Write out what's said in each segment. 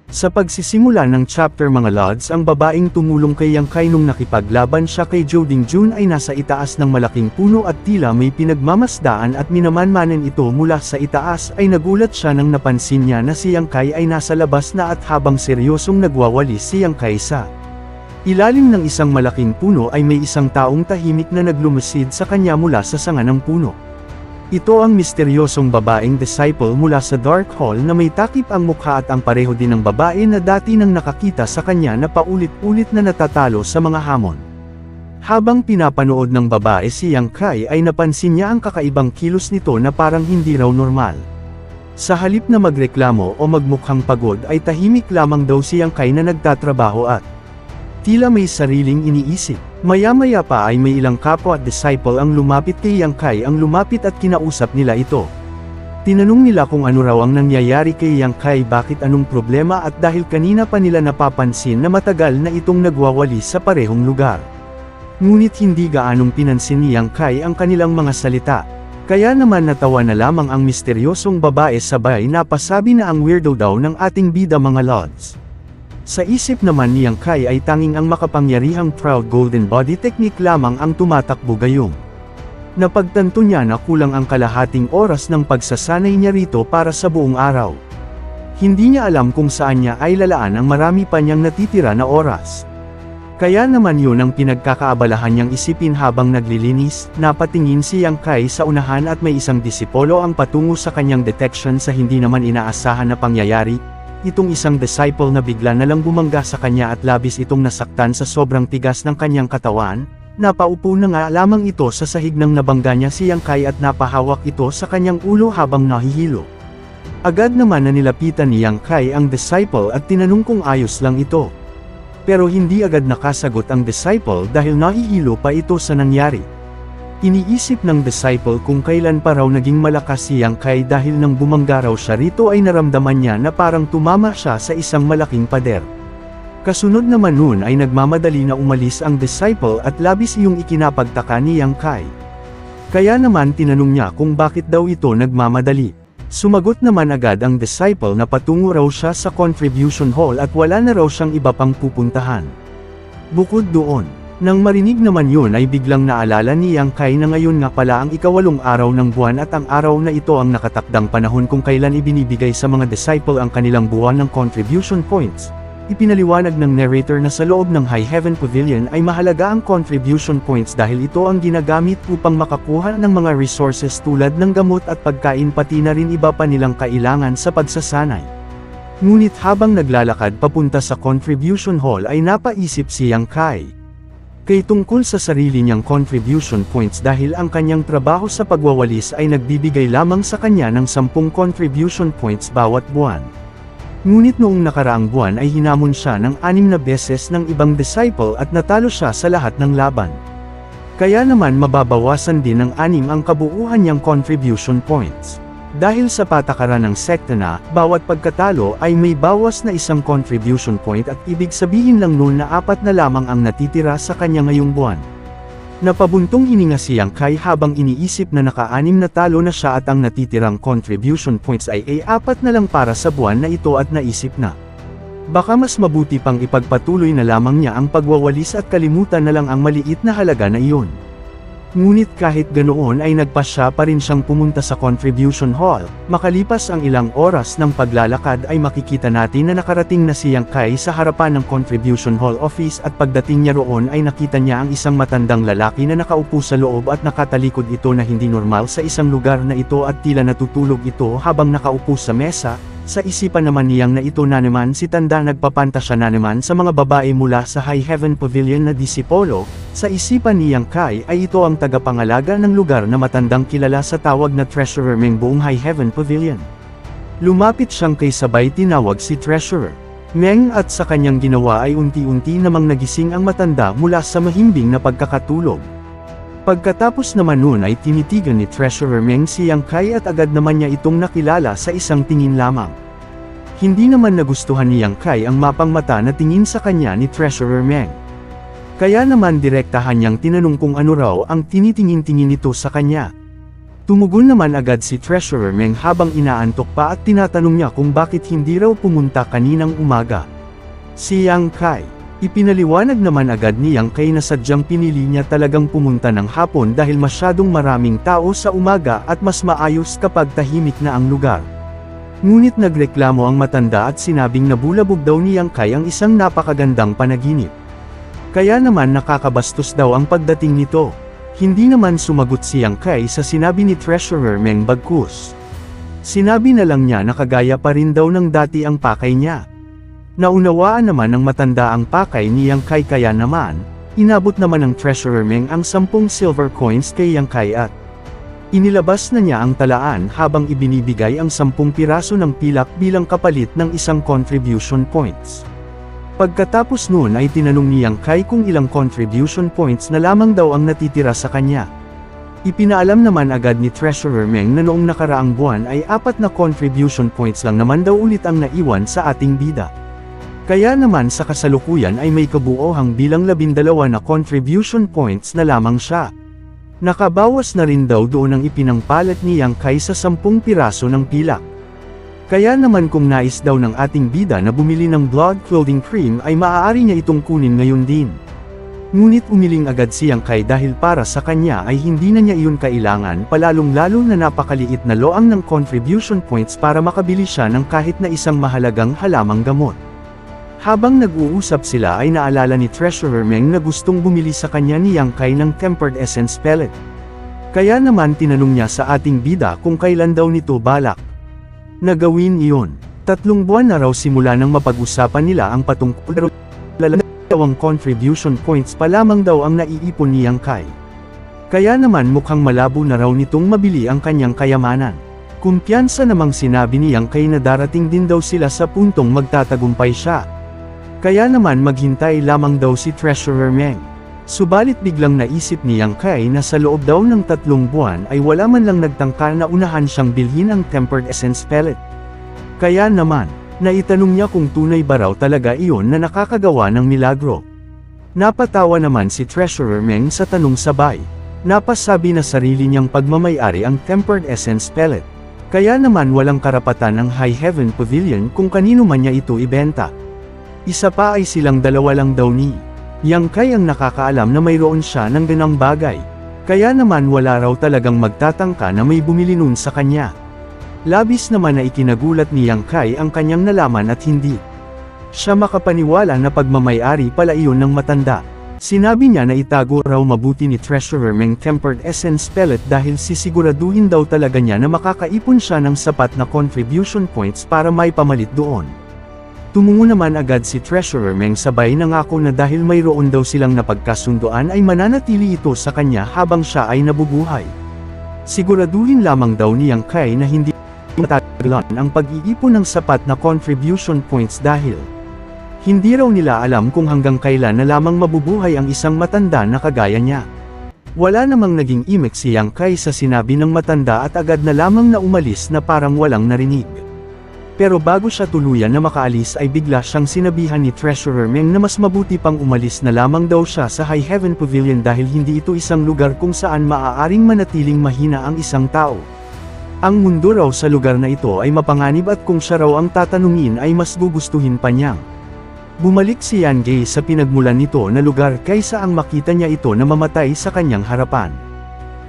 Sa pagsisimula ng chapter mga lods, ang babaeng tumulong kay Yang Kai nung nakipaglaban siya kay Zhou Dingjun ay nasa itaas ng malaking puno at tila may pinagmamasdaan at minamanmanan ito mula sa itaas ay nagulat siya nang napansin niya na si Yang Kai ay nasa labas na at habang seryosong nagwawalis si Yang Kai sa ilalim ng isang malaking puno ay may isang taong tahimik na naglumusid sa kanya mula sa sanga ng puno. Ito ang misteryosong babaeng disciple mula sa Dark Hall na may takip ang mukha at ang pareho din ng babae na dati nang nakakita sa kanya na paulit-ulit na natatalo sa mga hamon. Habang pinapanood ng babae si Yang Kai ay napansin niya ang kakaibang kilos nito na parang hindi raw normal. Sa halip na magreklamo o magmukhang pagod ay tahimik lamang daw si Yang Kai na nagtatrabaho at tila may sariling iniisip. Maya-maya pa ay may ilang kapwa at disciple ang lumapit kay Yang Kai ang lumapit at kinausap nila ito. Tinanong nila kung ano raw ang nangyayari kay Yang Kai, bakit anong problema, at dahil kanina pa nila napapansin na matagal na itong nagwawalis sa parehong lugar. Ngunit hindi gaanong pinansin ni Yang Kai ang kanilang mga salita. Kaya naman natawa na lamang ang misteryosong babae sabay napasabi na ang weirdo daw ng ating bida mga lods. Sa isip naman ni Yang Kai ay tanging ang makapangyarihang proud golden body technique lamang ang tumatakbo gayong. Napagtanto niya na kulang ang kalahating oras ng pagsasanay niya rito para sa buong araw. Hindi niya alam kung saan niya ay lalaan ang marami pa niyang natitira na oras. Kaya naman yun ang pinagkakaabalahan niyang isipin habang naglilinis. Napatingin si Yang Kai sa unahan at may isang disipolo ang patungo sa kanyang detection sa hindi naman inaasahan na pangyayari. Itong isang disciple na bigla na lang bumangga sa kanya at labis itong nasaktan sa sobrang tigas ng kanyang katawan. Napaupo na nga lamang ito sa sahig nang nabangga niya si Yang Kai at napahawak ito sa kanyang ulo habang nahihilo. Agad naman na nilapitan ni Yang Kai ang disciple at tinanong kung ayos lang ito. Pero hindi agad nakasagot ang disciple dahil nahihilo pa ito sa nangyari. Iniisip ng disciple kung kailan pa raw naging malakas si Yang Kai dahil nang bumangga raw siya rito ay naramdaman niya na parang tumama siya sa isang malaking pader. Kasunod naman nun ay nagmamadali na umalis ang disciple at labis iyong ikinapagtaka ni Yang Kai. Kaya naman tinanong niya kung bakit daw ito nagmamadali. Sumagot naman agad ang disciple na patungo raw siya sa contribution hall at wala na raw siyang iba pang pupuntahan. Bukod doon, nang marinig naman yun ay biglang naalala ni Yang Kai na ngayon nga pala ang ika-8 araw ng buwan at ang araw na ito ang nakatakdang panahon kung kailan ibinibigay sa mga disciple ang kanilang buwan ng contribution points. Ipinaliwanag ng narrator na sa loob ng High Heaven Pavilion ay mahalaga ang contribution points dahil ito ang ginagamit upang makakuha ng mga resources tulad ng gamot at pagkain pati na rin iba pa nilang kailangan sa pagsasanay. Ngunit habang naglalakad papunta sa contribution hall ay napaisip si Yang Kai kay tungkol sa sarili niyang contribution points dahil ang kanyang trabaho sa pagwawalis ay nagbibigay lamang sa kanya ng 10 contribution points bawat buwan. Ngunit noong nakaraang buwan ay hinamon siya ng 6 na beses ng ibang disciple at natalo siya sa lahat ng laban. Kaya naman mababawasan din ng 6 ang kabuuan niyang contribution points. Dahil sa patakaran ng sekta na, bawat pagkatalo ay may bawas na 1 contribution point at ibig sabihin lang nun na 4 na lamang ang natitira sa kanya ngayong buwan. Napabuntong hininga si Yang Kai habang iniisip na naka-6 na talo na siya at ang natitirang contribution points ay 4 na lang para sa buwan na ito at naisip na baka mas mabuti pang ipagpatuloy na lamang niya ang pagwawalis at kalimutan na lang ang maliit na halaga na iyon. Ngunit kahit ganoon ay nagpasya pa rin siyang pumunta sa contribution hall. Makalipas ang ilang oras ng paglalakad ay makikita natin na nakarating na si Yang Kai sa harapan ng contribution hall office at pagdating niya roon ay nakita niya ang isang matandang lalaki na nakaupo sa loob at nakatalikod ito na hindi normal sa isang lugar na ito at tila natutulog ito habang nakaupo sa mesa. Sa isipan naman niyang na ito na naman si tanda nagpapantasya na naman sa mga babae mula sa High Heaven Pavilion na disipolo. Sa isipan ni Yang Kai ay ito ang tagapangalaga ng lugar na matandang kilala sa tawag na Treasurer Meng buong High Heaven Pavilion. Lumapit siyang kay sabay tinawag si Treasurer Meng at sa kanyang ginawa ay unti-unti namang nagising ang matanda mula sa mahimbing na pagkakatulog. Pagkatapos naman nun ay tinitigan ni Treasurer Meng si Yang Kai at agad naman niya itong nakilala sa isang tingin lamang. Hindi naman nagustuhan ni Yang Kai ang mapang mata na tingin sa kanya ni Treasurer Meng. Kaya naman direktahan niyang tinanong kung ano raw ang tinitingin-tingin nito sa kanya. Tumugon naman agad si Treasurer Meng habang inaantok pa at tinatanong niya kung bakit hindi raw pumunta kaninang umaga. Si Yang Kai, ipinaliwanag naman agad ni Yang Kai na sadyang pinili niya talagang pumunta ng hapon dahil masyadong maraming tao sa umaga at mas maayos kapag tahimik na ang lugar. Ngunit nagreklamo ang matanda at sinabing nabulabog daw ni Yang Kai ang isang napakagandang panaginip. Kaya naman nakakabastos daw ang pagdating nito. Hindi naman sumagot si Yang Kai sa sinabi ni Treasurer Meng bagkus. Sinabi na lang niya na kagaya pa rin daw ng dati ang pakay niya. Naunawaan naman ng matanda ang pakay ni Yang Kai kaya naman, inabot naman ng Treasurer Meng ang 10 silver coins kay Yang Kai at inilabas na niya ang talaan habang ibinibigay ang 10 piraso ng pilak bilang kapalit ng isang contribution points. Pagkatapos noon ay tinanong ni Yang Kai kung ilang contribution points na lamang daw ang natitira sa kanya. Ipinaalam naman agad ni Treasurer Meng na noong nakaraang buwan ay 4 na contribution points lang naman daw ulit ang naiwan sa ating bida. Kaya naman sa kasalukuyan ay may kabuohang bilang 12 na contribution points na lamang siya. Nakabawas na rin daw doon ang ipinangpalat ni Yang Kai sa 10 piraso ng pilak. Kaya naman kung nais daw ng ating bida na bumili ng blood clothing cream ay maaari niya itong kunin ngayon din. Ngunit umiling agad si Yang Kai dahil para sa kanya ay hindi na niya iyon kailangan palalong-lalo na napakaliit na loang ng contribution points para makabili siya ng kahit na isang mahalagang halamang gamot. Habang nag-uusap sila ay naalala ni Treasurer Meng na gustong bumili sa kanya ni Yang Kai ng tempered essence pellet. Kaya naman tinanong niya sa ating bida kung kailan daw nito balak nagawin iyon. 3 buwan na raw simula nang mapag-usapan nila ang patungkol dalawang contribution points pa lamang daw ang naiipon ni Yang Kai. Kaya naman mukhang malabo na raw nitong mabili ang kanyang kayamanan. Kumpiyansa namang sinabi ni Yang Kai na darating din daw sila sa puntong magtatagumpay siya. Kaya naman maghintay lamang daw si Treasurer Meng. Subalit biglang naisip ni Yang Kai na sa loob daw ng 3 buwan ay wala man lang nagtangka na unahan siyang bilhin ang tempered essence pellet. Kaya naman, naitanong niya kung tunay ba raw talaga iyon na nakakagawa ng milagro. Napatawa naman si Treasurer Meng sa tanong sabay. Napasabi na sarili niyang pagmamayari ang tempered essence pellet. Kaya naman walang karapatan ng High Heaven Pavilion kung kanino man niya ito ibenta. Isa pa ay silang dalawa lang daw ni Yang Kai ang nakakaalam na mayroon siya ng ganang bagay. Kaya naman wala raw talagang magtatangka na may bumili nun sa kanya. Labis naman na ikinagulat ni Yang Kai ang kanyang nalaman at hindi siya makapaniwala na pagmamayari pala iyon ng matanda. Sinabi niya na itago raw mabuti ni Treasurer Meng tempered essence pellet dahil sisiguraduhin daw talaga niya na makakaipon siya ng sapat na contribution points para may pamalit doon. Tumungo naman agad si Treasurer Meng sabay nangako na dahil mayroon daw silang napagkasunduan ay mananatili ito sa kanya habang siya ay nabubuhay. Siguraduhin lamang daw ni Yang Kai na hindi matagalan ang pag-iipon ng sapat na contribution points dahil hindi raw nila alam kung hanggang kailan na lamang mabubuhay ang isang matanda na kagaya niya. Wala namang naging imek si Yang Kai sa sinabi ng matanda at agad na lamang na umalis na parang walang narinig. Pero bago siya tuluyan na makaalis ay bigla siyang sinabihan ni Treasurer Meng na mas mabuti pang umalis na lamang daw siya sa High Heaven Pavilion dahil hindi ito isang lugar kung saan maaaring manatiling mahina ang isang tao. Ang mundo raw sa lugar na ito ay mapanganib at kung siya raw ang tatanungin ay mas gugustuhin pa niyang bumalik si Yan Gay sa pinagmulan nito na lugar kaysa ang makita niya ito na mamatay sa kanyang harapan.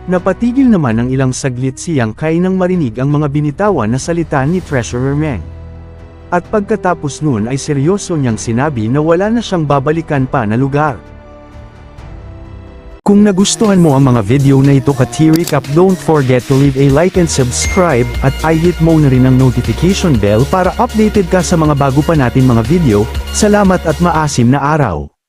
Napatigil naman ng ilang saglit si Yang Kai nang marinig ang mga binitawan na salita ni Treasurer Meng. At pagkatapos nun ay seryoso niyang sinabi na wala na siyang babalikan pa na lugar. Kung nagustuhan mo ang mga video na ito ka-T-Recap, don't forget to leave a like and subscribe at i-hit mo na rin ang notification bell para updated ka sa mga bago pa natin mga video. Salamat at maasim na araw!